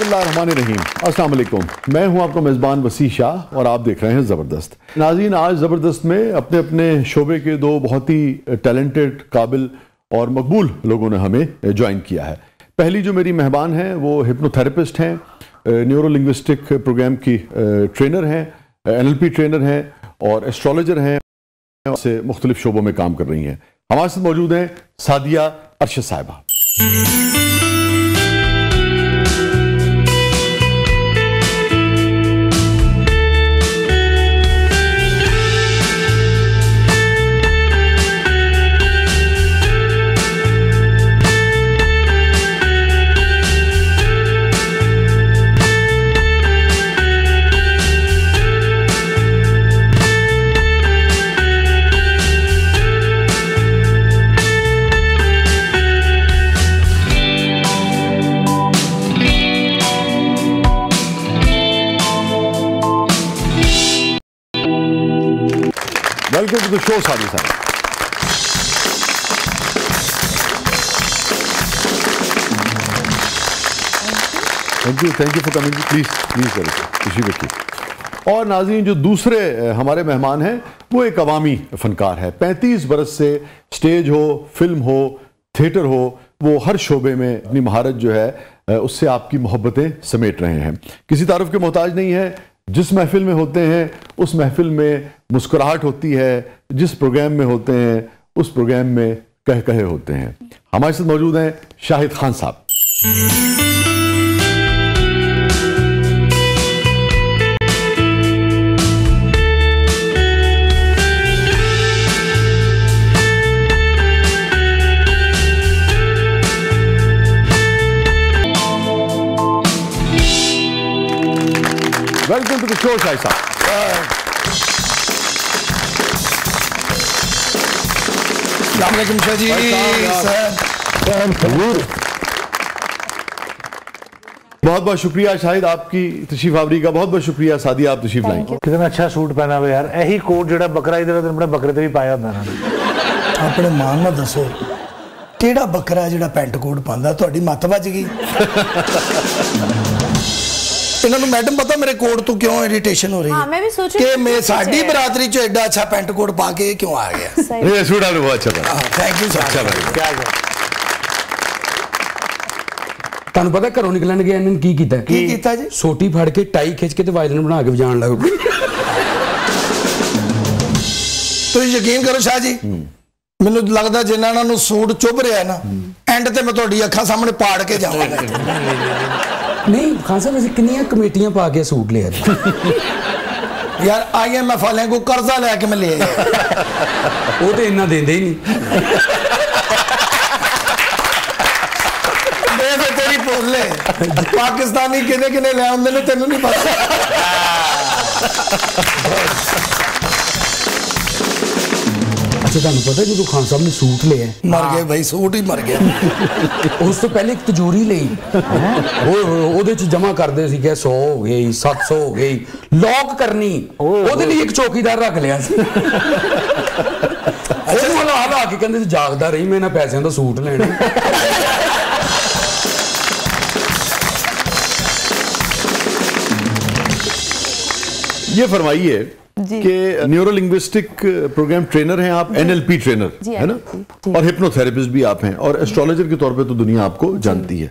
बिस्मिल्लाहिर्रहमानिर्रहीम। अस्सलाम वालेकुम। मैं हूं आपका मेज़बान वसी शाह और आप देख रहे हैं ज़बरदस्त। नाज़रीन, आज ज़बरदस्त में अपने अपने शोबे के दो बहुत ही टैलेंटेड, काबिल और मकबूल लोगों ने हमें ज्वाइन किया है। पहली जो मेरी मेहमान हैं वो हिप्नोथेरेपिस्ट हैं, न्यूरो लिंग्विस्टिक प्रोग्राम की ट्रेनर हैं, NLP ट्रेनर हैं और एस्ट्रोलॉजर हैं, से मुख्तलिफ शोबों में काम कर रही हैं। हमारे साथ मौजूद हैं Sadia Arshad Sahiba. Welcome to the show Sadia Sahab. Thank you for coming. Please खुशी रखिए। और नाज़रीन, जो दूसरे हमारे मेहमान हैं वो एक अवामी फनकार है। 35 बरस से स्टेज हो, फिल्म हो, थिएटर हो, वो हर शोबे में अपनी महारत जो है उससे आपकी मोहब्बतें समेट रहे हैं। किसी तारुफ के मोहताज नहीं है। जिस महफिल में होते हैं उस महफिल में मुस्कुराहट होती है, जिस प्रोग्राम में होते हैं उस प्रोग्राम में कह कहे होते हैं। हमारे साथ मौजूद हैं शाहिद खान साहब। Welcome to the show Shahid साहब। बहुत बहुत शुक्रिया शाहिद, आपकी तशरीफ आवरी का बहुत बहुत शुक्रिया। सादिया, आप तशरीफ लाई। कितना अच्छा सूट पहना हुआ यार। यही कोट जो बकरा इधर अपने बकरे ते भी पाया होंदा ना। अपने मां ना दसो केड़ा बकरा जो पेंट कोट पांदा, तुहाडी मत बज गई। इन्होंने मैडम पता मेरे कोट तो क्यों इरिटेशन हो रही है? मैं भी सोच रही कि मैं साडी बरादरी चो एडा अच्छा पेंट कोट पा के क्यों आ गया? ये सूट आपने बहुत अच्छा था। Thank you sir. अच्छा भाई, क्या ਤੁਹਾਨੂੰ ਪਤਾ ਘਰੋਂ ਨਿਕਲਣ ਗਿਆ ਇਹਨਾਂ ਨੇ ਕੀ ਕੀਤਾ ਜੀ? ਸੋਟੀ ਫੜ ਕੇ ਟਾਈ ਖਿੱਚ ਕੇ ਤੇ ਵਾਇਲਨ ਬਣਾ ਕੇ ਵਜਾਉਣ ਲੱਗ ਪਈ। ਤੁਸੀਂ ਯਕੀਨ ਕਰੋ ਸ਼ਾਹ ਜੀ, ਮੈਨੂੰ ਲੱਗਦਾ ਜਿਨ੍ਹਾਂ ਨਾਲ ਨੂੰ ਸੂਟ ਚੁੱਭ ਰਿਹਾ ਨਾ, ਐਂਡ ਤੇ ਮੈਂ ਤੁਹਾਡੀ ਅੱਖਾਂ ਸਾਹਮਣੇ ਪਾੜ ਕੇ ਜਾਵਾਂਗਾ। नहीं खान साहब, ऐसे कितनी कमेटियां पा के सूट लिया यार? IMF वाले को कर्जा लेके मैं ले वो तो इन्ना देंदे ही नहीं। तेरी बोले पाकिस्तानी किने किने ले आंदे ने तेनू नहीं पता। अच्छा, ਤੁਹਾਨੂੰ ਪਤਾ ਜਦੋਂ ਖਾਨ ਸਾਹਿਬ ਨੇ सूट लिया मर गए भाई, सूट ही मर गया। ਉਸ ਤੋਂ ਪਹਿਲੇ ਇੱਕ ਤਿਜੋਰੀ ਲਈ ਉਹਦੇ ਚ ਜਮਾ ਕਰਦੇ ਸੀ ਕਿ 100 ਹੋ ਗਈ, 700 ਹੋ ਗਈ, ਲੌਕ ਕਰਨੀ। ਉਹਦੇ ਲਈ ਇੱਕ ਚੌਕੀਦਾਰ ਰੱਖ ਲਿਆ ਸੀ। ਉਹਨੂੰ ਹਲਾ ਕੇ ਕਹਿੰਦੇ ਸੀ ਜਾਗਦਾ ਰਹੀ, ਮੈਂ ਇਹਨਾਂ ਪੈਸਿਆਂ ਦਾ ਸੂਟ ਲੈਣਾ। ये फरमाइए कि न्यूरो लिंग्विस्टिक प्रोग्राम ट्रेनर हैं आप, NLP ट्रेनर है ना, और हिप्नोथेरेपिस्ट भी आप हैं, और एस्ट्रोलॉजर के तौर पे तो दुनिया आपको जानती है।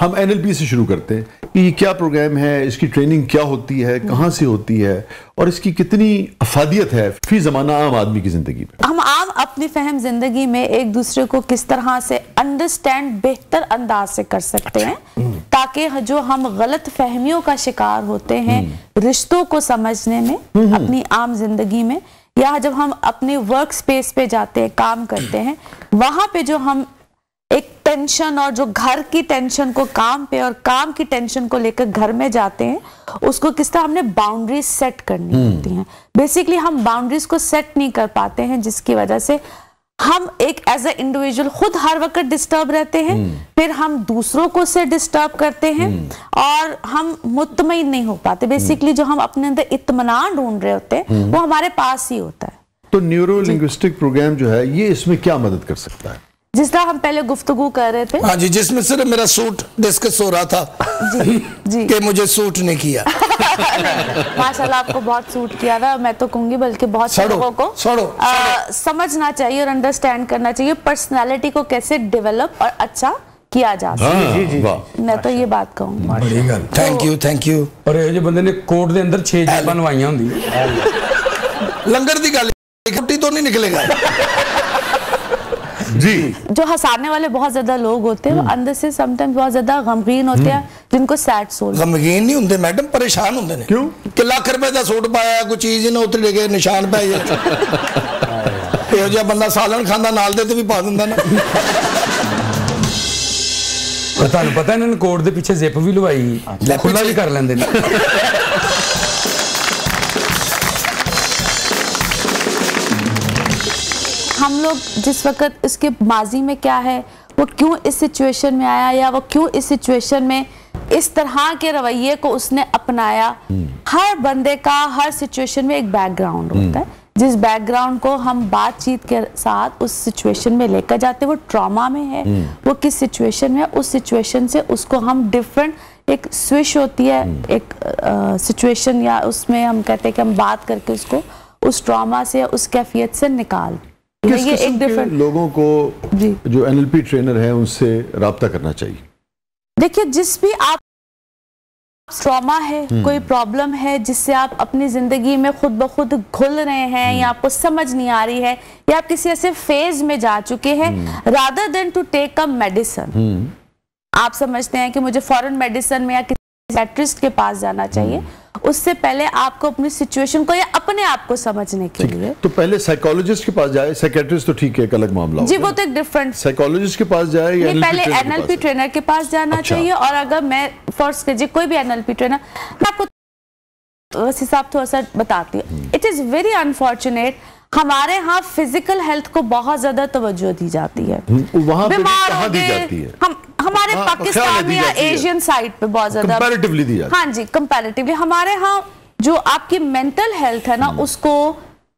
हम NLP से शुरू करते हैं कि ये क्या प्रोग्राम है, इसकी ट्रेनिंग क्या होती है, कहाँ से होती है और इसकी कितनी अफादियत है फी ज़माना आम आदमी की जिंदगी में। हम आम अपनी फहम जिंदगी में एक दूसरे को किस तरह से अंडरस्टैंड बेहतर अंदाज से कर सकते हैं, ताकि जो हम गलत फहमियों का शिकार होते हैं रिश्तों को समझने में, अपनी आम जिंदगी में, या जब हम अपने वर्क स्पेस पे जाते हैं, काम करते हैं, वहां पे जो हम एक टेंशन और जो घर की टेंशन को काम पे और काम की टेंशन को लेकर घर में जाते हैं, उसको किस तरह हमने बाउंड्रीज सेट करनी होती हैं। बेसिकली हम बाउंड्रीज को सेट नहीं कर पाते हैं, जिसकी वजह से हम एक एज ए इंडिविजुअल खुद हर वक्त डिस्टर्ब रहते हैं, फिर हम दूसरों को से डिस्टर्ब करते हैं और हम मुतमईन नहीं हो पाते। बेसिकली जो हम अपने अंदर इत्मीनान ढूंढ रहे होते हैं वो हमारे पास ही होता है। तो न्यूरो लिंग्विस्टिक प्रोग्राम जो है ये इसमें क्या मदद कर सकता है? जिस तरह हम पहले गुफ्तगू कर रहे थे। हाँ जी, जिसमें सिर्फ मेरा सूट डिस्कस हो रहा था जी जी कि मुझे सूट नहीं किया। माशाल्लाह आपको बहुत सूट किया था, मैं तो कहूंगी बल्कि बहुत से लोगों को समझना चाहिए और अंडरस्टैंड करना चाहिए पर्सनालिटी को कैसे डेवलप और अच्छा किया जा सकता। मैं तो ये बात कहूंगी। Thank you. और ये बंदे ने कोर्ट के अंदर 6 जेबां बनवाइयां होंदी। लंगर दी गल खट्टी तो नहीं निकलेगा जी। जो हंसाने वाले बहुत ज्यादा लोग होते हैं वो अंदर से समटाइम्स बहुत ज्यादा गमगीन होते हैं, जिनको सैड सोल। गमगीन नहीं होंगे मैडम, परेशान होंगे ने। क्यों? कि लाख रुपए का सूट पाया, कोई चीज ही ना उतरे गए, निशान पै जाए। ਇਹੋ ਜਿਹਾ ਬੰਦਾ ਸਾਲਣ ਖਾਂਦਾ ਨਾਲ ਦੇ ਤੇ ਵੀ ਪਾ ਦਿੰਦਾ ਨਾ। ਤੁਹਾਨੂੰ ਪਤਾ ਇਹਨਾਂ ਨੇ ਕੋਟ ਦੇ ਪਿੱਛੇ ਜ਼ਿਪ ਵੀ ਲਵਾਈ, ਖੁੱਲਾ ਵੀ ਕਰ ਲੈਂਦੇ ਨੇ। हम लोग जिस वक्त इसके माजी में क्या है, वो क्यों इस सिचुएशन में आया, या वो क्यों इस सिचुएशन में इस तरह के रवैये को उसने अपनाया। हर बंदे का हर सिचुएशन में एक बैकग्राउंड होता है, जिस बैकग्राउंड को हम बातचीत के साथ उस सिचुएशन में लेकर जाते हैं। वो ट्रॉमा में है, वो किस सिचुएशन में है, उस सिचुएशन से उसको हम डिफरेंट एक स्विच होती है, एक सिचुएशन, या उसमें हम कहते हैं कि हम बात करके उसको उस ट्रॉमा से, उस कैफियत से निकाल। ये एक डिफरेंट लोगों को जो NLP ट्रेनर है उनसे राब्ता करना चाहिए। देखिए, जिस भी आप ट्रॉमा है, कोई प्रॉब्लम है जिससे आप अपनी जिंदगी में खुद ब खुद घुल रहे हैं, या आपको समझ नहीं आ रही है, या आप किसी ऐसे फेज में जा चुके हैं, rather than to take a medicine, आप समझते हैं कि मुझे फॉरेन मेडिसिन में या किसी साइकियाट्रिस्ट के पास जाना चाहिए, उससे पहले आपको अपनी सिचुएशन को या अपने आप को समझने के लिए तो पहले साइकोलॉजिस्ट के पास जाए। साइकियाट्रिस्ट तो ठीक है, एक अलग मामला जी, वो तो एक डिफरेंट। साइकोलॉजिस्ट के पास जाए या पहले NLP ट्रेनर के पास जाना चाहिए। और अगर मैं फर्स्ट कीजिए कोई भी NLP ट्रेनर, मैं आपको उस हिसाब थोड़ा सा बताती हूँ। इट इज वेरी अनफॉर्चुनेट, हमारे यहाँ फिजिकल हेल्थ को बहुत ज्यादा तवज्जो दी जाती है, वहाँ बीमार कहाँ हो दी गए, जाती है? हम हमारे पाकिस्तान या एशियन साइड पे बहुत ज्यादा कंपैरेटिवली दी जाती है। हाँ जी, कंपैरेटिवली हमारे यहाँ जो आपकी मेंटल हेल्थ है ना, उसको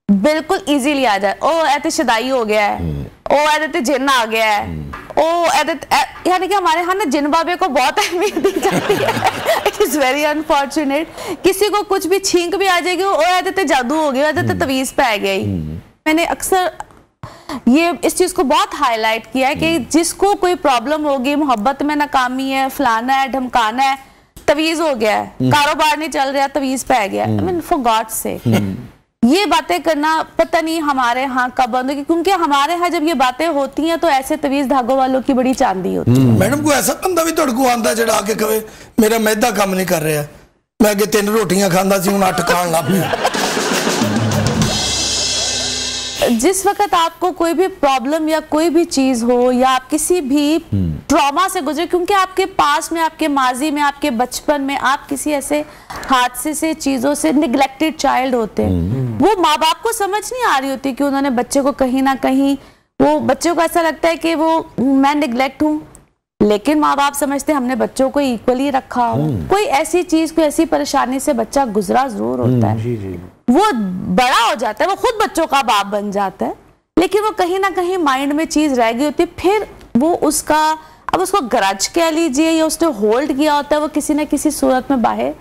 बिल्कुल इजीली आ जाए। ओ ऐसे शदाई हो गया है, ओ ऐसे जिन आ गया है, ओ यानी कि हमारे यहाँ ना जिन बाबे को बहुत अहमियत दी जाती है। It is very unfortunate. किसी को कुछ भी छींक भी आ जाएगी, ओ ऐसे जादू हो गया, ऐसे तवीज पे आ गई। मैंने अक्सर ये इस चीज को बहुत हाईलाइट किया है कि जिसको कोई प्रॉब्लम होगी, मोहब्बत में नाकामी है, फलाना है, ढमकाना है, तवीज हो गया है, कारोबार नहीं चल रहा, तवीज पे आ गया। आई मीन फॉर गॉड से ये बातें करना पता नहीं हमारे यहाँ कब बंद होगी, क्योंकि हमारे यहाँ जब ये बातें होती हैं तो ऐसे तवीज धागों वालों की बड़ी चांदी होती है। मैडम को ऐसा बंदा भी तुहाडे को आंदा जिहड़ा आके कहे मेरा मैदा काम नहीं कर रहा, मैं अगे 3 रोटियां खांदा सी, हुण 8 खाण लग पिया। जिस वक्त आपको कोई भी प्रॉब्लम या कोई भी चीज हो, या आप किसी भी ट्रॉमा से गुजरे, क्योंकि आपके पास में, आपके माजी में, आपके बचपन में आप किसी ऐसे हादसे से, चीजों से निगलेक्टेड चाइल्ड होते हैं, वो माँ बाप को समझ नहीं आ रही होती कि उन्होंने बच्चे को कहीं ना कहीं, वो बच्चों को ऐसा लगता है कि वो मैं निगलेक्ट हूँ, लेकिन माँ बाप समझते हमने बच्चों को इक्वली रखा हो। कोई ऐसी चीज, कोई ऐसी परेशानी से बच्चा गुजरा जरूर होता है, वो बड़ा हो जाता है, वो खुद बच्चों का बाप बन जाता है, लेकिन वो कहीं ना कहीं माइंड में चीज रह गई होती है। फिर वो उसका, अब उसको गरज कह लीजिए या उसने होल्ड किया होता है, वो किसी न किसी सूरत में बाहर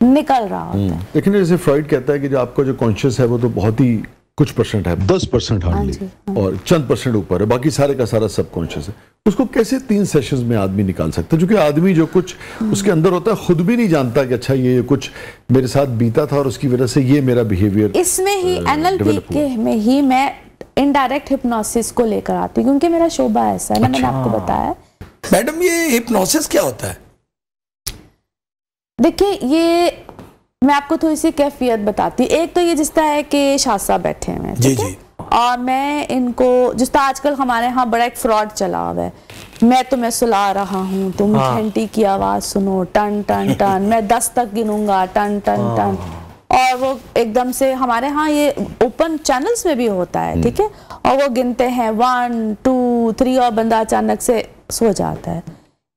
निकल रहा होता है। लेकिन जैसे फ्रॉइड कहता है कि जो आपका जो कॉन्शियस है वो तो बहुत ही कुछ परसेंट है, 10% हार्डली, और चंद % ऊपर है, बाकी सारे का सारा सब कॉन्शियस है। उसको कैसे 3 सेशंस में आदमी निकाल सकता है? क्योंकि आदमी जो कुछ उसके अंदर होता है खुद भी नहीं जानता कि अच्छा ये कुछ मेरे साथ बीता था और उसकी वजह से ये मेरा बिहेवियर। इसमें ही NLP के में ही मैं इनडायरेक्ट हिप्नोसिस को लेकर आती हूँ, क्योंकि मेरा शोबा ऐसा है ना, मैंने आपको बताया। मैडम ये हिप्नोसिस क्या होता है? देखिए, ये मैं आपको थोड़ी सी कैफियत बताती हूँ। एक तो ये जिस तरह है कि शाह साहब बैठे हैं, ठीक है, और मैं इनको, जिस तरह आजकल हमारे यहाँ बड़ा एक फ्रॉड चला हुआ है, मैं तुम्हें सुला रहा हूँ, तुम घंटी की आवाज सुनो, टन टन टन, मैं 10 तक गिनूंगा, टन टन टन, और वो एकदम से हमारे यहाँ ये ओपन चैनल्स में भी होता है, ठीक है, और वो गिनते हैं 1 2 3 और बंदा अचानक से सो जाता है।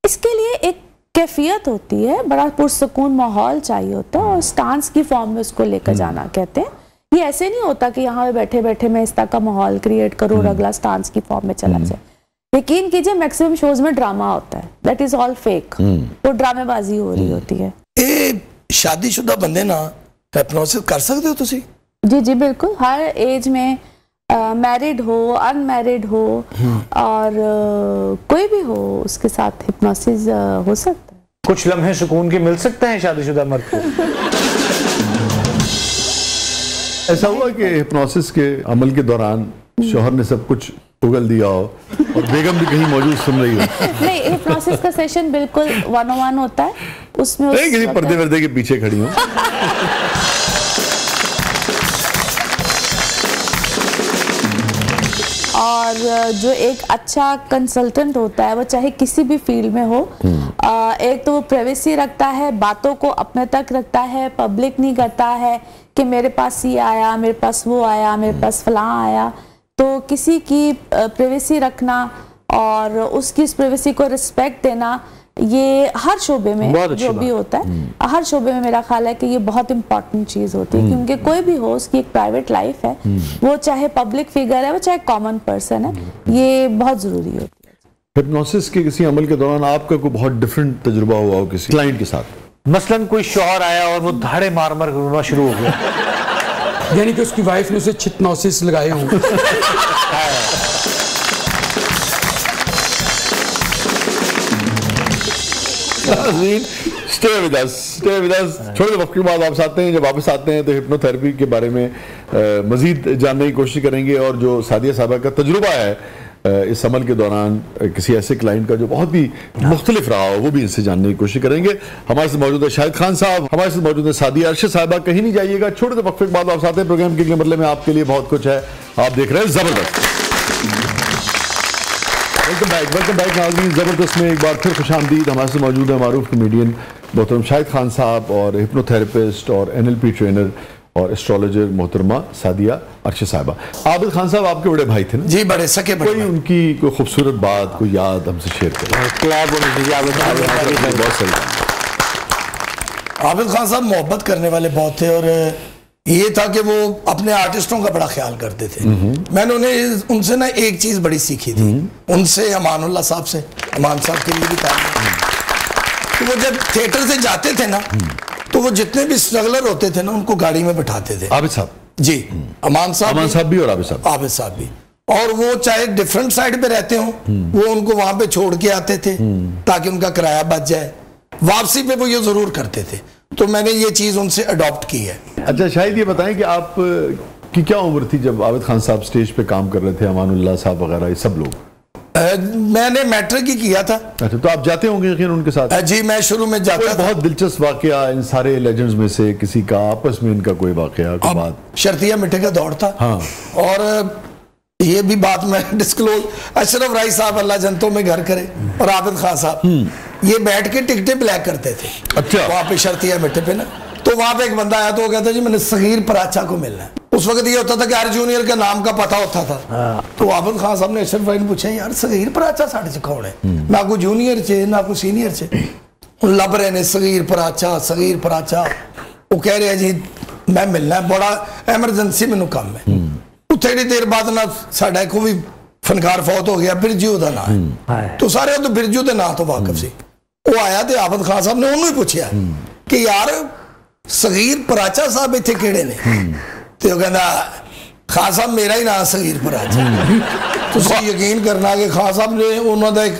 इसके लिए एक कैफियत होती है, बड़ा पुरसकून माहौल चाहिए होता है, और स्टांस की फॉर्म में उसको लेकर जाना कहते हैं। ये ऐसे नहीं होता कि यहाँ पे बैठे बैठे मैं इस तरह का माहौल क्रिएट करूँ और अगला स्टांस की फॉर्म में चला जाए। यकीन कीजिए मैक्सिमम शोज में ड्रामा होता है, दैट इज ऑल फेक, तो ड्रामेबाजी हो रही होती है। शादीशुदा बंदे ना हिप्नोसिस कर सकते हो तुसी? जी जी बिल्कुल, हर एज में, मैरिड हो अनमैरिड हो और कोई भी हो उसके साथ हिप्नोसिस हो सकता है। कुछ लम्हे सुकून के मिल सकते हैं शादीशुदा मर्द को? ऐसा हुआ कि हिप्नोसिस के अमल के दौरान शौहर ने सब कुछ उगल दिया हो और बेगम भी कहीं मौजूद सुन रही हो? नहीं, हिप्नोसिस का सेशन बिल्कुल 1-on-1 होता है, उसमें किसी पर्दे वर्दे के पीछे खड़ी हो। और जो एक अच्छा कंसल्टेंट होता है वो चाहे किसी भी फील्ड में हो, एक तो वो प्राइवेसी रखता है, बातों को अपने तक रखता है, पब्लिक नहीं करता है कि मेरे पास ये आया, मेरे पास वो आया, मेरे पास फलां आया। तो किसी की प्राइवेसी रखना और उसकी इस प्राइवेसी को रिस्पेक्ट देना, ये हर शोबे में जो भी होता है, हर शोबे में मेरा ख्याल है कि ये बहुत इंपॉर्टेंट चीज होती है, क्योंकि कोई भी हो उसकी एक प्राइवेट लाइफ है, वो चाहे पब्लिक फिगर है, वो चाहे कॉमन पर्सन है, ये बहुत जरूरी होती है। हिप्नोसिस के किसी अमल के दौरान आपका कोई बहुत डिफरेंट तजुर्बा हुआ हो किसी क्लाइंट के साथ? मसलन कोई शौहर आया और वो धाड़े मार मार रोना शुरू हो गया, यानी कि उसकी वाइफ ने उसे चिटनोसिस लगाए हों। Stay with us. थोड़े वक्त के बाद वापस आते हैं। जब वापस आते हैं तो हिप्नोथेरेपी के बारे में मजीद जानने की कोशिश करेंगे और जो सादिया साहबा का तजुर्बा है इस अमल के दौरान किसी ऐसे क्लाइंट का जो बहुत ही मुख्तलिफ रहा हो, वो भी इनसे जानने की कोशिश करेंगे। हमारे साथ मौजूद है शाहिद खान साहब, हमारे साथ मौजूद है सादिया अरशद साहबा। कहीं नहीं जाइएगा, छोटे से वक्फे के बाद वापस आते हैं। प्रोग्राम के बदले में आपके लिए बहुत कुछ है, आप देख रहे हैं जबरदस्त। वेलकम बैक नाज़रीन। ज़बरदस्त में एक बार फिर खुशामदीद। हमारे से मौजूद है मारूफ कॉमेडियन मोहतरम शाहिद खान साहब और हिप्नोथेरेपिस्ट और NLP ट्रेनर और एस्ट्रोलॉजर मोहतरमा सादिया अरशद साहिबा। आबिद खान साहब आपके बड़े भाई थे ना? जी, बड़े सके बड़े। कोई उनकी कोई खूबसूरत बात, कोई याद हमसे शेयर करें। बहुत सही। आबिद खान साहब मोहब्बत करने वाले बहुत थे और ये था कि वो अपने आर्टिस्टों का बड़ा ख्याल करते थे। मैंने उन्हें उनसे ना एक चीज बड़ी सीखी थी, उनसे अमानुल्लाह साहब से। अमान साहब के लिए भी था तो वो जब थिएटर से जाते थे ना तो वो जितने भी स्ट्रगलर होते थे ना उनको गाड़ी में बैठाते थे। आबिद साहब जी, अमान साहब भी और आबिद साहब भी। और वो चाहे डिफरेंट साइड पे रहते हो, वो उनको वहां पे छोड़ के आते थे ताकि उनका किराया बच जाए। वापसी पे वो ये जरूर करते थे, तो मैंने ये चीज उनसे अडॉप्ट की है। अच्छा शायद ये बताएं कि आप की क्या उम्र थी जब आबिद खान साहब स्टेज पे काम कर रहे थे, अमानुल्लाह साहब वगैरह ये सब लोग? मैंने मैट्रिक ही किया था। अच्छा, तो आप जाते होंगे यकीन उनके साथ? जी, मैं शुरू में जाता था। बहुत दिलचस्प वाकया इन सारे लेजेंड्स में से किसी का आपस में इनका कोई वाकया कोई बात? शर्तिया मिठे का दौड़ था। हाँ। और ये भी बात मैं डिस्क्लोज, अशरफ राय साहब अल्लाह जनतों में घर करे और आबिद खान साहब ये बैठ के टिकटें ब्लैक करते थे। अच्छा। वहां पे शर्तिया मिठे पे ना, तो वहां पे एक बंदा आया तो वो कहता जी मैंने सगीर पराचा को मिलना है। उस वक्त ये होता था कि हर जूनियर के नाम का पता होता था। तो आबिद खान साहब ने अशरफ भाई ने पूछा यार सगीर पराचा साढ़े से कौन है? ना कोई जूनियर चे ना कोई सीनियर चे। लब रहे ने सगीर पराचा। वो कह रहे हैं जी मैं मिलना है, बड़ा एमरजेंसी मैनू काम है। थोड़ी देर बाद ना साढ़ा को भी फनकार फौत हो गया, बिरजू का नाम है। तो सारे तो बिरजू के नाम तो वाकफ से। वो आया तो आबिद खान साहब ने उन्होंने पूछा कि यार सगीर पराचा साहब इतने केड़े ने? तो कहना खान साहब मेरा ही नाम सगीर पराचा। तुम यकीन करना कि खान साहब ने उन्होंने एक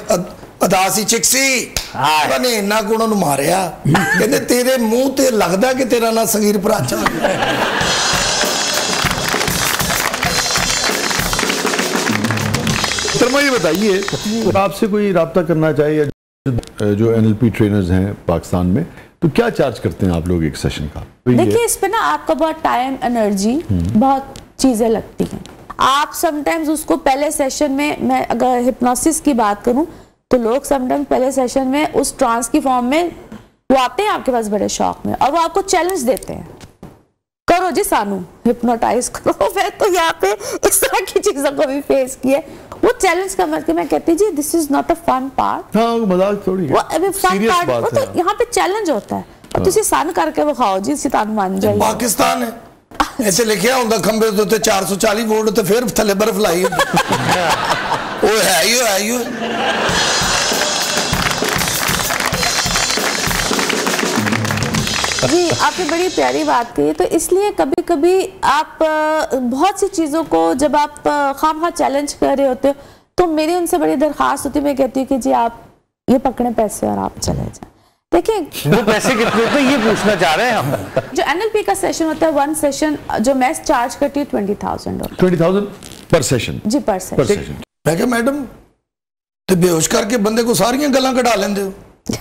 अदासी चिक्सी ने इन्ना को उन्होंने मारिया, कहते तेरे मुंह ते लगता कि तेरा नाम सगीर पराचा। शर्मा ये बताइए, आपसे कोई राब्ता करना चाहे या जो NLP ट्रेनर्स हैं पाकिस्तान में, तो क्या चार्ज करते हैं आप लोग एक सेशन का? देखिए इस पे ना आपका बहुत टाइम, एनर्जी, बहुत चीजें लगती हैं। आप समटाइम्स उसको पहले सेशन में, मैं अगर हिप्नोसिस की बात करूं तो लोग समटाइम्स पहले सेशन में उस ट्रांस की फॉर्म में वो आते हैं आपके पास बड़े शौक में और वो आपको चैलेंज देते हैं, करो जी सानू हिप्नोटाइज करो। मैं तो यहाँ पे इस तरह की चीजों को भी फेस किया। वो चैलेंज का मतलब मैं कहती जी this is not a fun part. हाँ, मजाक थोड़ी है, वो फन पार्ट वो तो यहाँ पे चैलेंज होता है और तुसी सन करके वो खाओ जी, सितान मान जाइए। पाकिस्तान है ऐसे लिखिया होंगे खंबे तो 440 वोल्ट तो फिर थले बर्फ लाई। वो है ही जी, आपने बड़ी प्यारी बात कही। तो इसलिए कभी कभी आप बहुत सी चीज़ों को जब आप खामखा चैलेंज कर रहे होते हो तो मेरी उनसे बड़ी दरख्वास्त होती है, मैं कहती हूँ कि जी आप ये पकड़ें पैसे और आप चले जाएं। देखिए वो पैसे कितने होते हैं ये पूछना चाह रहे हैं हम। जो NLP का सेशन होता है, 1 सेशन जो मैं चार्ज करती हूँ 20,000 20,000 पर सेशन जी, पर सेशन। मैं क्या मैडम ते बेहोश करके बंदे को सारियां गल्लां कढा लेंदे हो?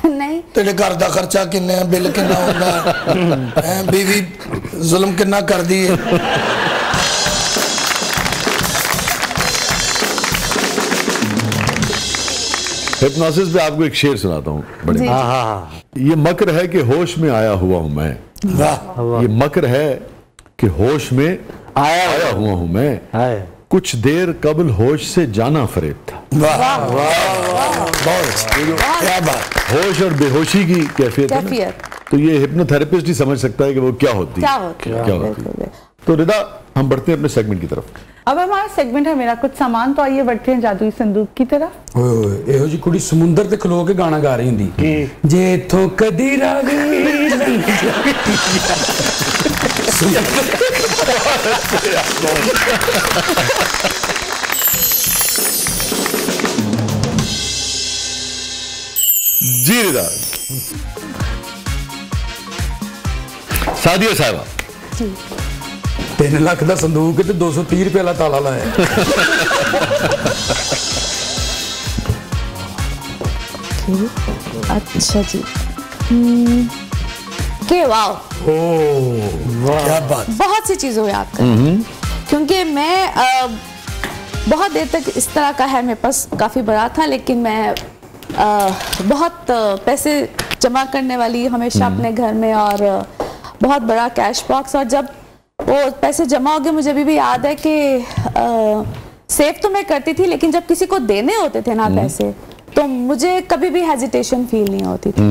नहीं, तेरे घर का खर्चा किन्ना है, बिल किन्ना होंदा है, बीवी जुल्म किन्ना कर दी है। हिप्नोसिस पे आपको एक शेर सुनाता हूँ बड़े। हाँ हाँ, ये मक्र है कि होश में आया हुआ हूं मैं। वाह, ये मक्र है कि होश में आया हुआ हूं मैं। हाय कुछ देर कबल होश से जाना फरेब था। वाह, बहुत अच्छा, क्या बात। होश और बेहोशी की कैफियत है ना? कैफियत। तो ये हिप्नोथेरेपिस्ट ही समझ सकता है कि वो क्या होती है, क्या होती है। तो रिदा, हम बढ़ते हैं अपने सेगमेंट की तरफ। अब हमारा सेगमेंट है मेरा कुछ सामान, तो आइए बढ़ते हैं जादुई संदूक की तरफ। ਇਹੋ ਜੀ ਕੁੜੀ ਸਮੁੰਦਰ ਤੇ ਖਲੋ ਕੇ ਗਾਣਾ ਗਾ ਰਹੀ ਹੁੰਦੀ ਜੇ ਇਥੋਂ ਕਦੀ ਰਾਵੀ जी रिदा, सादिया साहिबा, 3 ਲੱਖ ਦਾ ਸੰਦੂਕ ਤੇ 230 ਰੁਪਏ ਵਾਲਾ ਤਾਲਾ ਲਾਇਆ। अच्छा जी, के वाओ, क्या बात। बहुत सी चीज़ों को याद कर, क्योंकि मैं बहुत देर तक इस तरह का है, मेरे पास काफ़ी बड़ा था, लेकिन मैं बहुत पैसे जमा करने वाली हमेशा अपने घर में, और बहुत बड़ा कैश बॉक्स। और जब वो पैसे जमा हो गए, मुझे अभी भी याद है कि सेव तो मैं करती थी, लेकिन जब किसी को देने होते थे ना पैसे, तो मुझे कभी भी हेजिटेशन फील नहीं होती थी।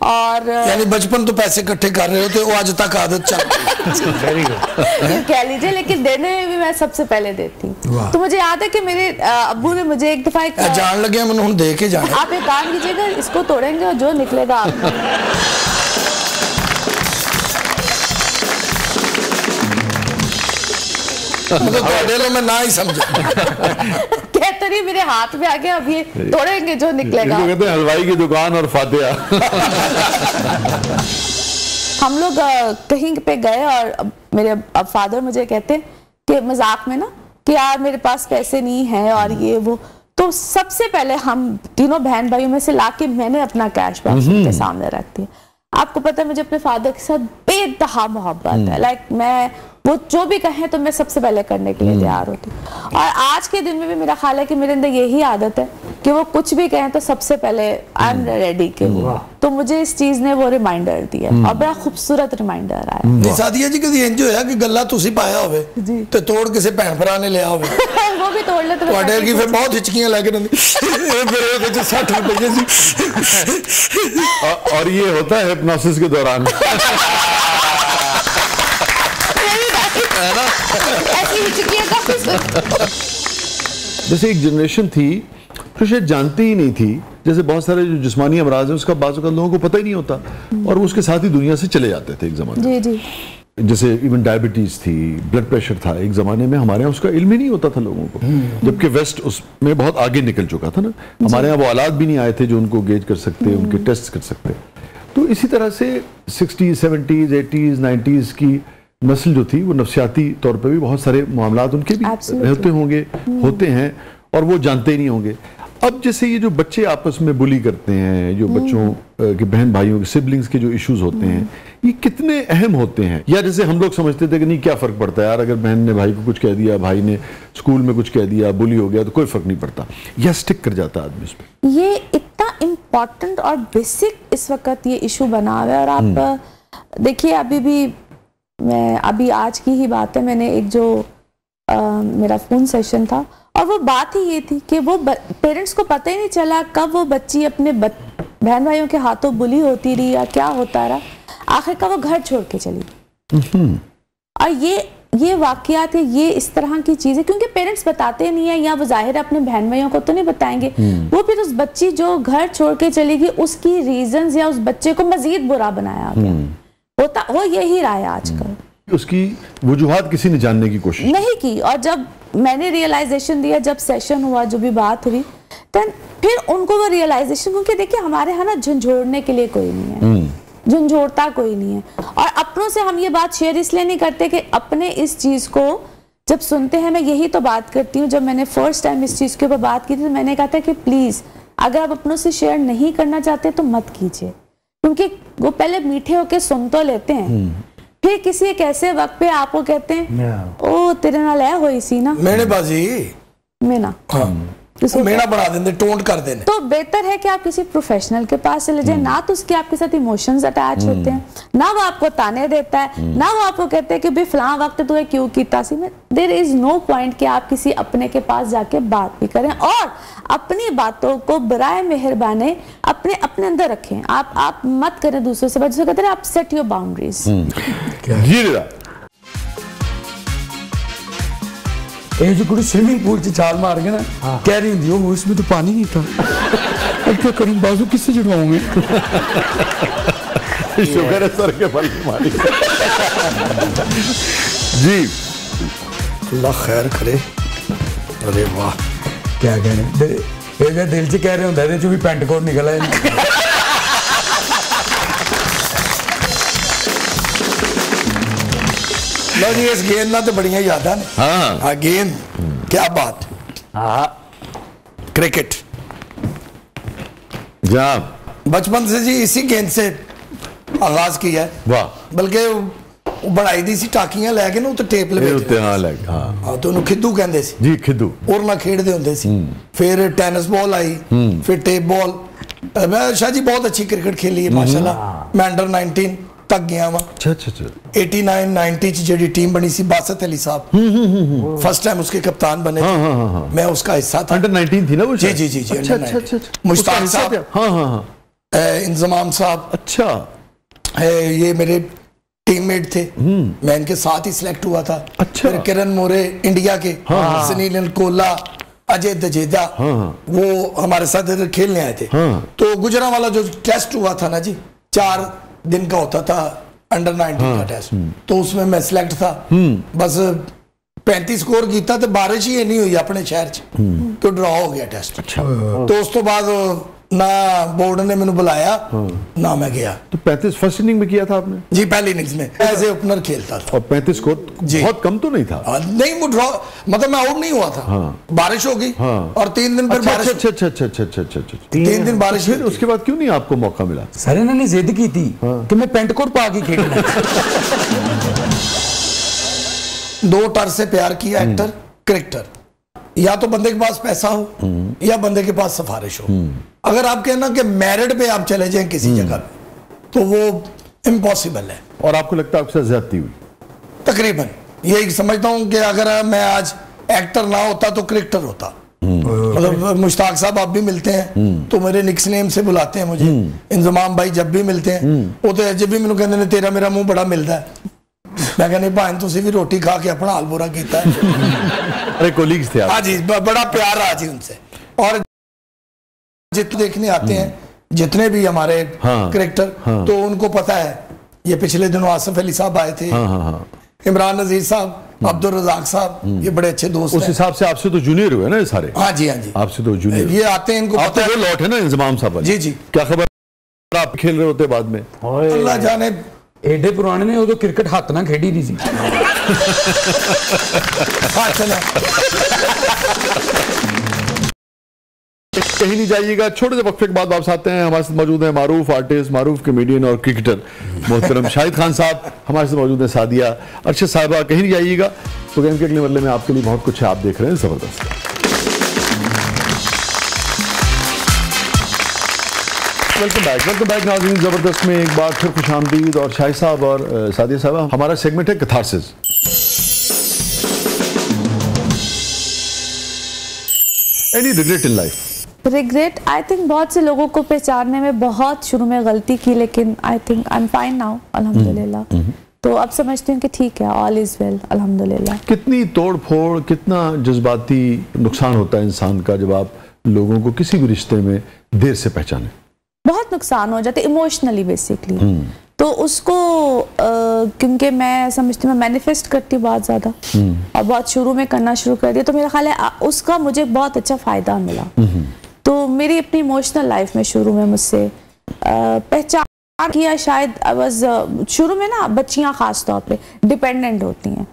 और यानी बचपन तो पैसे इकट्ठे कर रहे होते, वो आज तक आदत चल वेरी गुड। कह लीजिए, लेकिन देने में भी मैं सबसे पहले देती। तो मुझे याद है कि मेरे अब्बू ने मुझे एक दफा जान लगे मैंने हम दे के जाना। आप एक काम कीजिएगा, इसको तोड़ेंगे और जो निकलेगा आप मैं ना ही समझा। कहते नहीं, मेरे हाथ में आ गया, अब ये तोड़ेंगे जो निकलेगा। कहते हैं हलवाई की दुकान और फातिहा। हम लोग कहीं पे गए और मेरे अब फादर मुझे कहते कि मजाक में ना कि यार मेरे पास पैसे नहीं है और ये वो, तो सबसे पहले हम तीनों बहन भाइयों में से लाके मैंने अपना कैश बॉक्स उनके सामने रख दिया। आपको पता है मुझे अपने फादर के साथ बेतहा मोहब्बत है, लाइक मैं वो जो भी कहें तो मैं सबसे पहले करने के लिए तैयार होती हूँ। और आज के दिन में भी मेरा ख्याल है कि मेरे अंदर यही आदत है कि वो कुछ भी कहें तो सबसे पहले आई एम रेडी के लिए। तो मुझे इस चीज ने वो रिमाइंडर दिया और बड़ा खूबसूरत रिमाइंडर आया। सादिया जी कभी इंज होया कि गल्ला तुसी पाया होवे ते तोड़ किसी भैन भरा ने लिया होवे वो भी तोड़ ले तो ਤੁਹਾਡੇ ਕੀ ਫਿਰ ਬਹੁਤ ਹਿਚਕੀਆਂ ਲੱਗ ਜਾਂਦੀ ਮੇਰੇ ਉਹਦੇ ਚ 60 रुपए ਸੀ। और ये होता है हिप्नोसिस के दौरान। जैसे एक जनरेशन थी जो शायद जानती ही नहीं थी, जैसे बहुत सारे जो जिस्मानी अमराज हैं उसका बाज़ औक़ात लोगों को पता ही नहीं होता और वो उसके साथ ही दुनिया से चले जाते थे एक ज़माने में। जी जी, जैसे इवन डायबिटीज थी, ब्लड प्रेशर था, एक ज़माने में हमारे यहाँ उसका इल्म ही नहीं होता था लोगों को, जबकि वेस्ट उसमें बहुत आगे निकल चुका था ना। हमारे यहाँ वो आलात भी नहीं आए थे जो उनको गेज कर सकते, उनके टेस्ट कर सकते। तो इसी तरह से 60s, 70s, 80s, 90s की नस्ल जो थी वो नफ्सियाती तौर पे भी बहुत सारे मामलात उनके भी रहते होंगे, होते हैं और वो जानते ही नहीं होंगे। अब जैसे ये जो बच्चे आपस में बुली करते हैं, जो बच्चों के बहन भाइयों के सिबलिंग्स के जो इश्यूज होते हैं, ये कितने अहम होते हैं? या जैसे हम लोग समझते थे कि नहीं क्या फ़र्क पड़ता है यार, अगर बहन ने भाई को कुछ कह दिया, भाई ने स्कूल में कुछ कह दिया, बुली हो गया तो कोई फ़र्क नहीं पड़ता, या स्टिक कर जाता आदमी उस पर। ये इतना इम्पोर्टेंट और बेसिक इस वक्त ये इशू बना हुआ है। और आप देखिए अभी भी, मैं अभी आज की ही बात है, मैंने एक जो मेरा फ़ोन सेशन था और वो बात ही ये थी कि वो पेरेंट्स को पता ही नहीं चला कब वो बच्ची अपने बहन भाइयों के हाथों बुली होती रही या क्या होता रहा, आखिर का वो घर छोड़ के चली। और ये ये वाकयात है, ये इस तरह की चीजें, क्योंकि पेरेंट्स बताते नहीं है, या वो जाहिर अपने बहन भाइयों को तो नहीं बताएंगे, वो फिर उस बच्ची जो घर छोड़ के चलेगी उसकी रीजंस या उस बच्चे को मजीद बुरा बनाया गया। होता वो यही रहा है आजकल। उसकी वजूहात किसी ने जानने की कोशिश नहीं की, और जब मैंने रियलाइजेशन दिया, जब सेशन हुआ, जो भी बात हुई, फिर उनको वो रियलाइजेशन, क्योंकि देखिए हमारे यहाँ ना झंझोड़ने के लिए कोई नहीं है, झंझोड़ता कोई नहीं है। और अपनों से हम ये बात शेयर इसलिए नहीं करते कि अपने इस चीज को जब सुनते हैं, मैं यही तो बात करती हूँ, जब मैंने फर्स्ट टाइम इस चीज के ऊपर बात की थी तो मैंने कहा था कि प्लीज अगर आप अपनों से शेयर नहीं करना चाहते तो मत कीजिए, क्योंकि वो पहले मीठे होके सुन तो लेते हैं, फिर किसी एक ऐसे वक्त पे आपको कहते हैं ओ तेरे नाल है होई सी ना मेरे बाजी मेना, मेरा बढ़ा देंगे, टोंट कर देने। तो बेहतर है कि आप किसी प्रोफेशनल के पास चले जाए, ना तो उसके आपके साथ इमोशंस अटैच होते हैं, ना वो आपको ताने देता है, ना वो आपको कहते हैं कि भाई फलां वक्त तू क्यों कीता सी। देयर इज नो पॉइंट कि आप किसी अपने के पास जाके बात भी करें, और अपनी बातों को बराए मेहरबानी अपने अपने अंदर रखें। आप मत करें दूसरों से, बच्चों कहते हैं आप सेट योर बाउंड्रीज। ये जो कुछ स्विमिंग पूल से छाल मार के ना कह रही होंगी वो इसमें तो पानी नहीं था, अब क्या करूं, बाजू किससे जुड़वाऊंगे। शुक्र है सर के बल मारी। जी अल्लाह खैर करे। अरे वाह क्या कहने दिल से कह रहे होंगे जो भी पेंट कोट निकला है। लो जी, इस गेंद ना तो बढ़िया याद है। हाँ गेंद, क्या बात। क्रिकेट बचपन से जी इसी गेंद से आगाज किया है। वाह। बल्कि बनाई दी सी टाकियां लैके ना तो टेप लपेट हाँ तो उन्हें खिद्दू कहते सी जी, खिद्दू और ना खेडते होंगे सी। फिर टेनिस बॉल आई, फिर टेप बॉल। मैं शाह जी बहुत अच्छी क्रिकेट खेली है माशाल्लाह। मैं अंडर 19 तक गया वा। 89-90 जी टीम बनी सी, बासत अली साहब फर्स्ट टाइम उसके कप्तान बने थे। मैं उसका हिस्सा था। अंडर 19 थी ना वो? जी जी जी जी। अच्छा। मुश्ताक साहब, इंजमाम साहब, अच्छा ये मेरे टीममेट थे। मैं इनके साथ ही सिलेक्ट हुआ था। अच्छा। फिर किरण मोरे इंडिया के, सुनील कोला, अजय दजेदा, वो हमारे साथ इधर खेलने आए थे। तो गुजरांवाला जो टेस्ट हुआ था ना जी, 4 दिन का होता था अंडर 19 का टेस्ट, तो उसमें मैं सिलेक्ट था। बस 35 स्कोर किया तो बारिश ही नहीं हुई अपने शहर च, तो ड्रॉ हो गया टेस्ट। अच्छा। तो उस तो बाद ना बोर्ड ने मैंने बुलाया ना मैं गया। तो 35 फर्स्ट इनिंग में किया था आपने? जी पहली इनिंग्स में एज ए ओपनर खेलता था। और 35 स्कोर बहुत कम तो नहीं था? नहीं, वो ड्रॉ मतलब मैं आउट नहीं हुआ था। बारिश हो गई और 3 दिन फिर बारिश। अच्छा 3 दिन बारिश। फिर उसके बाद क्यों नहीं आपको मौका मिला? सर इन्होंने जिद की थी कि मैं पेंट कोट पा के खेलना। 2 टर्म से प्यार किया, एक्टर क्रिकेटर। या तो बंदे के पास पैसा हो या बंदे के पास सिफारिश हो। अगर आप कहना कि मेरिट पे आप चले जाएं किसी जगह पे तो वो इम्पॉसिबल है। और आपको लगता है आपके साथ ज्यादती हुई? तकरीबन यही समझता हूं कि अगर मैं आज एक्टर ना होता तो क्रिकेटर होता। मतलब मुश्ताक साहब आप भी मिलते हैं तो मेरे निक्स नेम से बुलाते हैं मुझे। इंजमाम भाई जब भी मिलते हैं वो तो जब भी मैंने कहते हैं तेरा मेरा मुंह बड़ा मिलता है। मैं कहने भाई तुसी भी रोटी खा के अपना हाल बुरा किया है। अरे कोलीग्स थे आप? हाँ जी, बड़ा प्यार रहा जी उनसे। और जितने देखने आते हैं जितने भी हमारे क्रिकेटर, तो उनको पता है। ये पिछले दिनों आसिफ अली साहब आए थे, इमरान नजीर साहब, अब्दुल रजाक साहब, ये बड़े अच्छे दोस्त उस हिसाब से आपसे तो जूनियर हुए ना ये सारे? हाँ जी हाँ जी, आपसे तो जूनियर। ये आते हैं, इनको पता है। लौट है ना इंजमाम साहब? जी जी। क्या खबर आप खेल रहे होते बाद में? अल्लाह जाने, एडे पुराने ने उदो क्रिकेट हाथ ना खेडी नहीं सी। कहीं नहीं जाइएगा, छोटे से वक्फे के बाद वापस आते हैं। हमारे साथ मौजूद हैं मारूफ आर्टिस्ट, मारूफ कमेडियन और क्रिकेटर मोहतरम शाहिद खान साहब। हमारे साथ मौजूद हैं सादिया अरशद साहिबा। कहीं नहीं जाइएगा, प्रोग्राम के अगले मरले में आपके लिए बहुत कुछ है, आप देख रहे हैं जबरदस्त। वेलकम बैक नाज़रीन। जबरदस्त में एक बार फिर खुशामदीद। और शाहिद साहब और सादिया साहबा, हमारा सेगमेंट है catharsis. Any regret in life? Regret, I think बहुत से लोगों को पहचानने में बहुत शुरू में गलती की, लेकिन I think I am fine now अल्हम्दुलिल्लाह। तो अब समझती हूँ कि ठीक है, ऑल इज वेल, अल्हम्दुलिल्लाह। कितनी तोड़ फोड़, कितना जज्बाती नुकसान होता है इंसान का जब आप लोगों को किसी भी रिश्ते में देर से पहचाने? बहुत नुकसान हो जाते इमोशनली बेसिकली। तो उसको क्योंकि मैं समझती हूँ, मैं मैनिफेस्ट करती हूँ बहुत ज़्यादा और बहुत शुरू में करना शुरू कर दिया, तो मेरा ख्याल है उसका मुझे बहुत अच्छा फ़ायदा मिला। तो मेरी अपनी इमोशनल लाइफ में शुरू में मुझसे पहचान किया शायद शुरू में ना बच्चियाँ ख़ास तौर पे डिपेंडेंट होती हैं,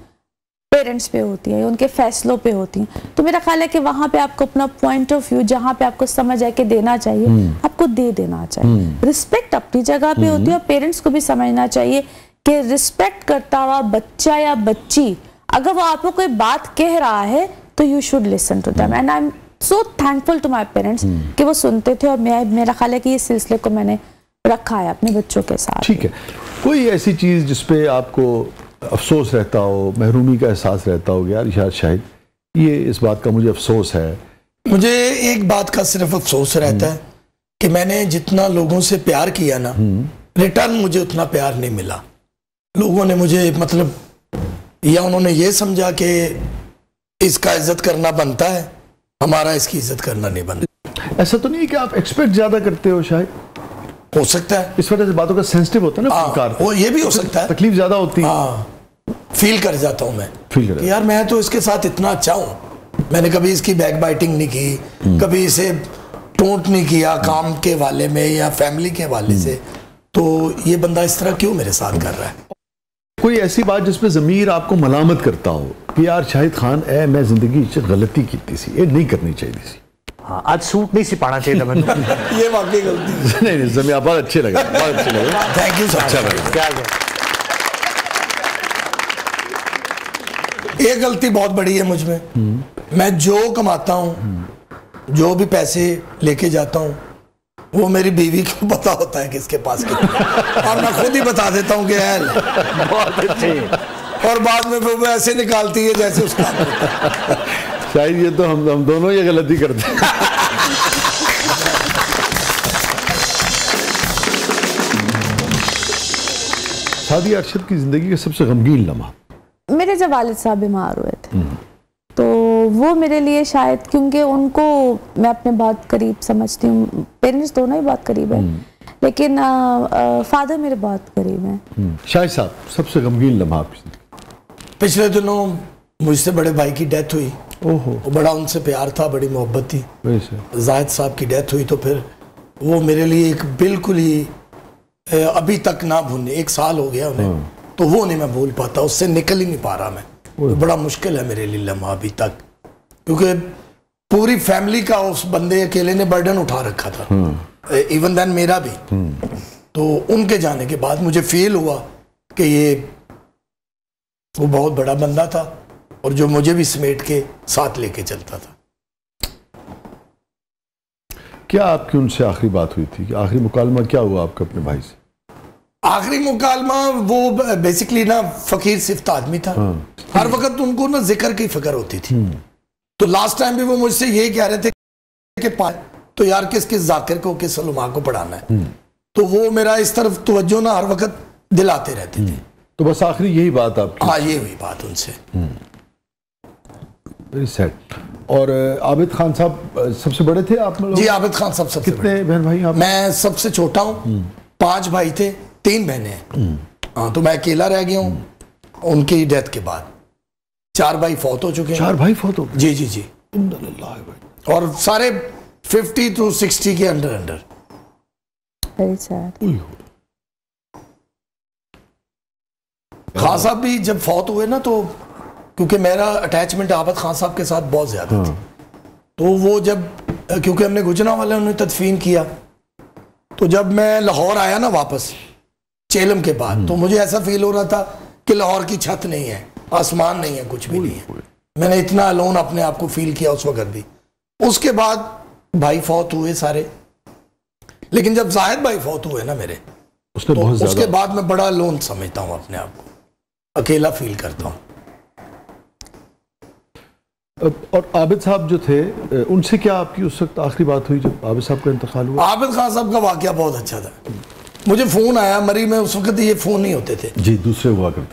पेरेंट्स पे होती है, उनके फैसलों पे होती हैं। तो मेरा ख्याल है कि वहाँ पे आपको अपना पॉइंट ऑफ व्यू जहाँ पे आपको समझ आए कि देना चाहिए, आपको दे देना चाहिए। रिस्पेक्ट अपनी जगह पे होती है और पेरेंट्स को भी समझना चाहिए कि रिस्पेक्ट करता हुआ बच्चा या बच्ची अगर वो आपको कोई बात कह रहा है तो you should listen to them. And I am so thankful to my parents कि वो सुनते थे और मेरा ख्याल है कि ये सिलसिले को मैंने रखा है अपने बच्चों के साथ। ठीक है, कोई ऐसी चीज़ जिसपे आपको अफसोस रहता हो, महरूमी का एहसास रहता हो, यार शायद ये इस बात का मुझे अफसोस है? मुझे एक बात का सिर्फ अफसोस रहता है कि मैंने जितना लोगों से प्यार किया ना, रिटर्न मुझे उतना प्यार नहीं मिला। लोगों ने मुझे मतलब, या उन्होंने ये समझा कि इसका इज्जत करना बनता है, हमारा इसकी इज्जत करना नहीं बनता। ऐसा तो नहीं है कि आप एक्सपेक्ट ज्यादा करते हो? शायद हो सकता है, इस वजह से बातों का सेंसिटिव होता है ना फनकार, वो ये भी हो सकता है, तकलीफ ज्यादा होती है। फील कर जाता हूँ मैं, फील कर यार मैं तो इसके साथ इतना अच्छा हूँ, मैंने कभी इसकी बैक बाइटिंग नहीं की, कभी इसे टोंट नहीं किया काम के वाले में या फैमिली के वाले से, तो ये बंदा इस तरह क्यों मेरे साथ कर रहा है? कोई ऐसी बात जिसपे ज़मीर आपको मलामत करता हो कि यार शाहिद खान मैं जिंदगी च गलती की थी, ये नहीं करनी चाहिए थी? हाँ, आज सूट नहीं सिपाना चाहिए था मैंने। ये वाकई गलती नहीं ज़मीर, आप बहुत अच्छे लगे, बहुत अच्छे लगे। Thank you sir. अच्छा लगा। क्या ये गलती बहुत बड़ी है मुझ में। मैं जो कमाता हूँ, जो भी पैसे लेके जाता हूँ, वो मेरी बीवी को पता होता है किसके पास और मैं खुद ही बता देता हूँ कि यार बहुत अच्छे। और बाद में वो ऐसे निकालती है जैसे उसका। शायद ये तो हम दोनों ये गलती करते हैं। शादी अरशद की जिंदगी का सबसे गमगीन लम्हा? मेरे जब वालिद साहब बीमार हुए थे तो वो मेरे लिए शायद, क्योंकि उनको मैं अपने बहुत करीब समझती हूँ, पेरेंट्स दोनों ही बहुत करीब हैं, लेकिन फादर मेरे बहुत करीब हैं। शाहिद साहब, सबसे गमगीन लम्हा आपकी? पिछले दिनों मुझसे बड़े भाई की डेथ हुई। ओहो। बड़ा उनसे प्यार था, बड़ी मोहब्बत थी। जाहिद साहब की डेथ हुई तो फिर वो मेरे लिए एक बिल्कुल ही अभी तक ना भूलने, 1 साल हो गया उन्हें, तो वो नहीं मैं भूल पाता, उससे निकल ही नहीं पा रहा मैं। तो बड़ा मुश्किल है मेरे लिए लम्हा अभी तक, क्योंकि पूरी फैमिली का उस बंदे अकेले ने बर्डन उठा रखा था, इवन देन मेरा भी। तो उनके जाने के बाद मुझे फील हुआ कि ये वो बहुत बड़ा बंदा था और जो मुझे भी समेट के साथ लेके चलता था। क्या आपकी उनसे आखिरी बात हुई थी? आखिरी मुकालमा क्या हुआ आपका अपने भाई से? आखिरी मुकालमा वो बेसिकली ना फकीर सिफ्त आदमी था। हर वक्त उनको ना जिक्र की फिक्र होती थी। तो लास्ट टाइम भी वो मुझसे यही कह रहे थे कि तो यार किस किस जाकिर को, किस सलमा को पढ़ाना है। तो वो मेरा इस तरफ तवज्जो ना हर वक्त दिलाते रहते थे। तो बस आखिरी यही बात आपकी? हाँ, ये हुई बात उनसे। Very sad. और आबिद खान साहब सबसे बड़े थे आप लोग? जी, आबिद खान साहब सबसे कितने बहन भाई आप? मैं सबसे छोटा हूँ, 5 भाई थे, 3 बहनें हैं। हाँ, तो मैं अकेला रह गया हूँ उनकी डेथ के बाद। 4 भाई फौत हो चुके हैं। 4 भाई फौत हो गए? जी जी जी। और सारे 50 to 60 के अंडर। खान साहब भी जब फौत हुए ना, तो क्योंकि मेरा अटैचमेंट आबिद खान साहब के साथ बहुत ज्यादा थी, तो वो जब, क्योंकि हमने गुजरांवाला उन्होंने तदफीन किया, तो जब मैं लाहौर आया ना वापस चेलम के बाद, तो मुझे ऐसा फील हो रहा था कि लाहौर की छत नहीं है, आसमान नहीं है, कुछ भी नहीं है। मैंने इतना अलोन अपने आप को फील किया उस वक्त भी। उसके बाद भाई फौत हुए सारे, लेकिन जब जाहिद भाई फौत हुए ना मेरे, तो उसके बाद मैं बड़ा अलोन समझता हूँ अपने आप को, अकेला फील करता हूँ। और आबिद साहब जो थे, उनसे क्या आपकी उस वक्त आखिरी बात हुई जब आबिद साहब का इंतकाल हुआ? आबिद खान साहब का वाकया बहुत अच्छा था। मुझे फोन आया मरी में, उस वक्त ये फोन नहीं होते थे जी, दूसरे हुआ करते,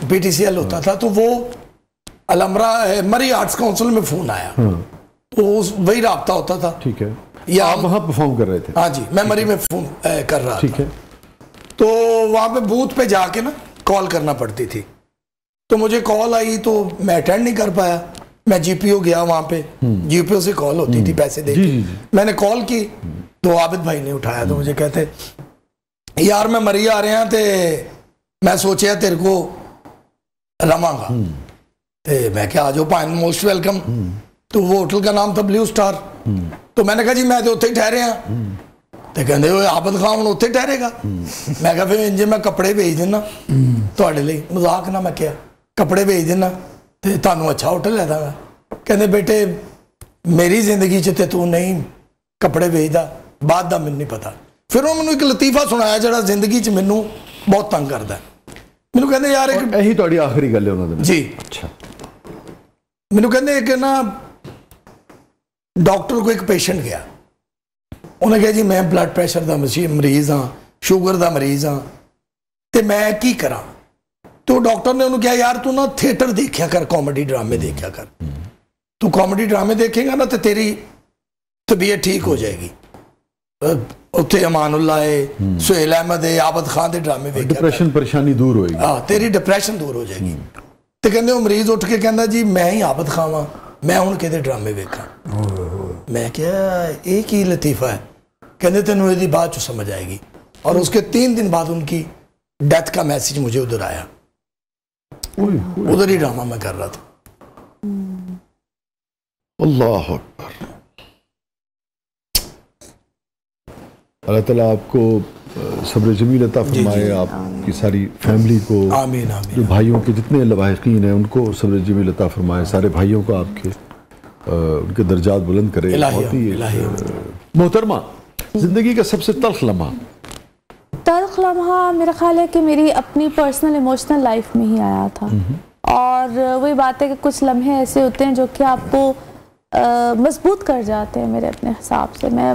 PTCL होता था, तो वो अलमरा मरी आर्ट्स काउंसिल में फोन आया, तो वही राब्ता होता था। ठीक है, या आप वहाँ परफॉर्म कर रहे थे? हाँ जी, मैं मरी में फोन कर रहा था। ठीक है, तो वहाँ पे बूथ पे जाके ना कॉल करना पड़ती थी, तो मुझे कॉल आई तो मैं अटेंड नहीं कर पाया। मैं GPO गया, वहाँ पे GPO से कॉल होती थी पैसे दे के। मैंने कॉल की तो आबिद भाई ने उठाया, तो मुझे कहते यार मैं मरी आ रहा ते मैं सोचा तेरे को रवांगा, मैं क्या आ जाओ भाई, मोस्ट वेलकम। तो वो होटल का नाम था ब्लू स्टार। तो मैंने कहा जी मैं तो उत्थे ही ठहरे हाँ, तो कहते हो आबिद खान हम उत्थे ठहरेगा। मैं कहा फिर इंजे मैं कपड़े भेज देना ਤੁਹਾਡੇ ਲਈ, मजाक ना, मैं क्या कपड़े भेज देना ਤੇ ਤੁਹਾਨੂੰ अच्छा होटल ਲੈ ਦਾਂਗਾ। ਕਹਿੰਦੇ ਬੇਟੇ ਮੇਰੀ ਜ਼ਿੰਦਗੀ 'ਚ ਤੇ ਤੂੰ ਨਹੀਂ ਕੱਪੜੇ ਵੇਚਦਾ, ਬਾਅਦ ਦਾ ਮੈਨੂੰ ਨਹੀਂ ਪਤਾ। ਫਿਰ ਉਹ ਮੈਨੂੰ ਇੱਕ ਲਤੀਫਾ ਸੁਣਾਇਆ ਜਿਹੜਾ ਜ਼ਿੰਦਗੀ 'ਚ ਮੈਨੂੰ ਬਹੁਤ ਤੰਗ ਕਰਦਾ। ਮੈਨੂੰ ਕਹਿੰਦੇ ਯਾਰ ਇੱਕ ਇਹੀ ਤੁਹਾਡੀ ਆਖਰੀ ਗੱਲ ਹੈ ਉਹਨਾਂ ਦੇ ਨਾਲ? ਜੀ। ਅੱਛਾ। ਮੈਨੂੰ ਕਹਿੰਦੇ ਇੱਕ ਨਾ ਡਾਕਟਰ ਕੋਲ ਇੱਕ ਪੇਸ਼ੈਂਟ ਗਿਆ, ਉਹਨੇ ਕਿਹਾ ਜੀ ਮੈਂ ਬਲੱਡ ਪ੍ਰੈਸ਼ਰ ਦਾ ਮਰੀਜ਼ ਹਾਂ, ਸ਼ੂਗਰ ਦਾ ਮਰੀਜ਼ ਹਾਂ, ਤੇ ਮੈਂ ਕੀ ਕਰਾਂ? तो डॉक्टर ने उन्होंने कहा यार तू ना थिएटर देखा कर, कॉमेडी ड्रामे देखा कर, तू कॉमेडी ड्रामे देखेगा ना तो तेरी तबीयत ठीक हो जाएगी। उत्थे अमानुल्लाह है, सुहेल अहमद है, आबद खान के ड्रामे देखा, डिप्रेशन परेशानी दूर होएगी। हाँ, तेरी डिप्रेशन दूर हो जाएगी। तो कहते वो मरीज उठ के कहता जी मैं ही आबद खान हाँ, मैं हुण किहदे ड्रामे वेखा। मैं क्या ये की लतीफा है? कहते तेनों इसकी बाद चो समझ आएगी। और उसके 3 दिन बाद उनकी डेथ का मैसेज मुझे उधर आया, उधर ही ड्रामा मैं कर रहा था। अल्लाह अकबर। अल्लाह ताला आपको सब्र जमील अता फरमाए, आपकी सारी फैमिली को, आमीन आमीन। जो भाइयों के जितने लवाहिकीन हैं उनको सब्र जमील अता फरमाए, सारे भाइयों को आपके उनके दर्जात बुलंद करे। बहुत ही मोहतरमा, जिंदगी का सबसे तल्ख लम्हा? तल्ख लम्हा मेरा ख्याल है कि मेरी अपनी पर्सनल इमोशनल लाइफ में ही आया था। और वही बात है कि कुछ लम्हे ऐसे होते हैं जो कि आपको मजबूत कर जाते हैं। मेरे अपने हिसाब से मैं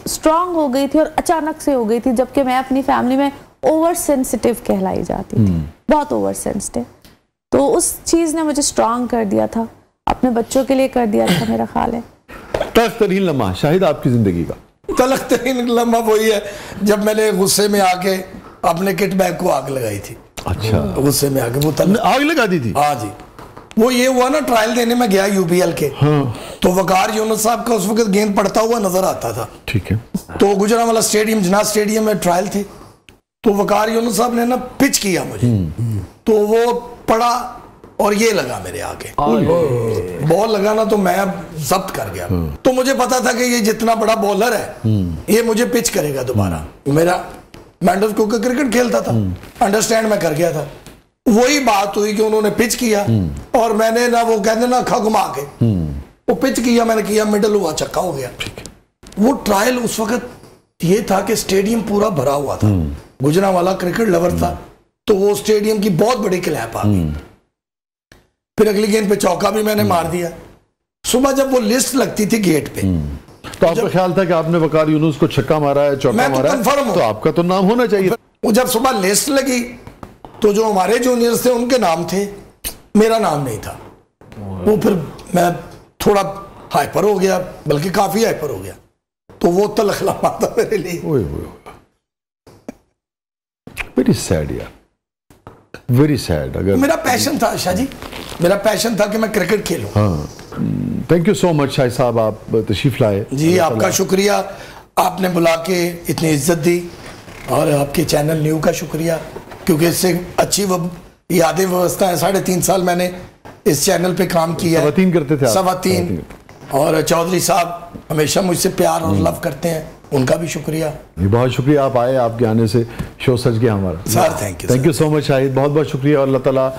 स्ट्रांग हो गई थी और अचानक से हो गई थी, जबकि मैं अपनी फैमिली में ओवर सेंसिटिव कहलाई जाती थी, बहुत ओवर सेंसिटिव। तो उस चीज़ ने मुझे स्ट्रांग कर दिया था, अपने बच्चों के लिए कर दिया था। मेरा ख्याल है तल्ख तरीन लम्हा शाहिद आपकी जिंदगी का? तल्ख तरीन लम्हा वही है जब मैंने गुस्से में आके अपने किट बैग को आग लगाई थी। अच्छा, गुस्से में आके वो आग लगा दी थी? हाँ जी। वो ये हुआ ना, ट्रायल देने में गया UBL के, तो वकार यूनुस साहब का उस वक्त गेंद पड़ता हुआ नजर आता था। ठीक है। तो गुजरांवाला स्टेडियम, जनाब स्टेडियम में ट्रायल थे, तो वकार यूनुस साहब ने ना पिच किया मुझे, तो वो पड़ा और ये लगा मेरे आगे, बॉल लगा ना, तो मैं जब्त कर गया। तो मुझे पता था कि ये जितना बड़ा बॉलर है ये मुझे पिच करेगा दोबारा। मैं अंडर को क्रिकेट खेलता था, अंडरस्टैंड मैं कर गया था। वही बात हुई कि उन्होंने पिच किया और मैंने ना, वो कहते ना अखा घुमा के वो पिच किया, मैंने किया, मिडल हुआ, छक्का हो गया। वो ट्रायल उस वक्त ये था कि स्टेडियम पूरा भरा हुआ था, गुजरांवाला क्रिकेट लवर था, तो वो स्टेडियम की बहुत बड़ी क्लैप आ गई। फिर अगली गेंद पे चौका भी मैंने मार दिया। सुबह जब वो लिस्ट लगती थी गेट पे, तो आपका ख्याल था कि आपने वकार यूनुस को छक्का मारा है, चौका मारा है, तो आपका तो नाम होना चाहिए। वो जब सुबह लिस्ट लगी तो जो हमारे जूनियर्स थे उनके नाम थे, मेरा नाम नहीं था। वो फिर मैं थोड़ा हाइपर हो गया, बल्कि काफी हाइपर हो गया। तो वो तल्ख लम्हा था मेरे लिए। वेरी सैड यार, वेरी सैड। अगर मेरा पैशन था शाह जी, मेरा पैशन था कि मैं क्रिकेट खेलूं। हाँ, thank you so much Shahid साहब, आप तशरीफ लाए। जी आपका शुक्रिया, आपने बुला के इतनी इज्जत दी, और आपके चैनल न्यू का शुक्रिया, क्योंकि इससे अच्छी यादें व्यवस्था है। 3.5 साल मैंने इस चैनल पे काम किया। सवातीन करते थे? सवातीन। और चौधरी साहब हमेशा मुझसे प्यार और लव करते हैं, उनका भी शुक्रिया। बहुत शुक्रिया, आप आए, आपके आने से शो सज गया हमारा। Sir thank you so much Shahid, बहुत बहुत शुक्रिया, और अल्लाह ताला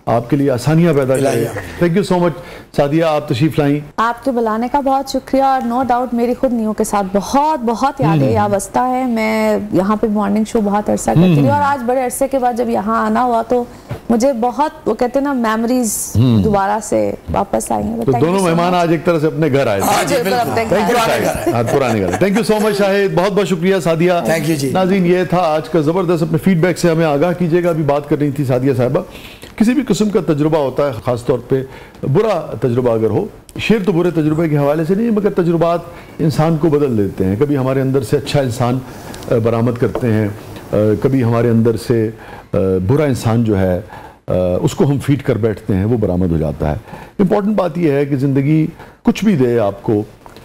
आपके लिए आसानियां पैदा करे। Thank you so much Sadia, आप तशरीफ लाई। आपके बुलाने का बहुत शुक्रिया, और नो डाउट मेरी खुद न्यू के साथ बहुत बहुत यादें वाबस्ता है। मैं यहाँ पे मॉर्निंग शो बहुत अरसा करती थी, और आज बड़े अरसे के बाद जब यहाँ आना हुआ तो मुझे बहुत, वो कहते हैं ना, मेमोरीज दोबारा से वापस आएंगे। तो दोनों मेहमान आज एक तरह से अपने घर आए थे। पुराने घर। Thank you so much Shahid, बहुत बहुत शुक्रिया सादिया। थैंक यू जी। नाज़रीन, ये था आज का जबरदस्त। अपने फीडबैक से हमें आगाह कीजिएगा। अभी बात कर रही थी सादिया साहिबा, किसी भी किस्म का तजुर्बा होता है, खासतौर पे बुरा तजुर्बा अगर हो, शेर तो बुरे तजुर्बे के हवाले से नहीं, मगर तजुर्बात इंसान को बदल देते हैं। कभी हमारे अंदर से अच्छा इंसान बरामद करते हैं, कभी हमारे अंदर से बुरा इंसान जो है उसको हम फीड कर बैठते हैं, वो बरामद हो जाता है। इम्पॉर्टेंट बात यह है कि ज़िंदगी कुछ भी दे आपको,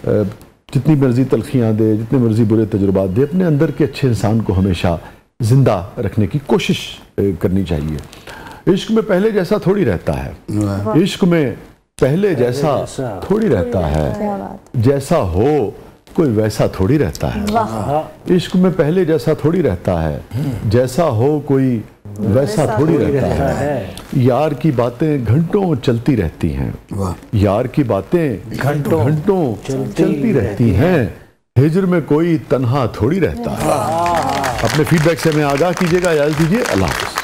जितनी मर्जी तलखियाँ दे, जितने मर्जी बुरे तजुर्बात दे, अपने अंदर के अच्छे इंसान को हमेशा ज़िंदा रखने की कोशिश करनी चाहिए। इश्क में पहले जैसा थोड़ी रहता है, इश्क में पहले जैसा थोड़ी रहता है, जैसा हो कोई वैसा थोड़ी रहता है। इश्क में पहले जैसा थोड़ी रहता है, जैसा हो कोई वैसा थोड़ी रहता है। यार की बातें घंटों चलती रहती हैं, यार की बातें घंटों चलती रहती हैं, हिजर में कोई तन्हा थोड़ी रहता है। अपने फीडबैक से हमें आगाह कीजिएगा। इजाज़त दीजिए, अल्लाह हाफ़िज़।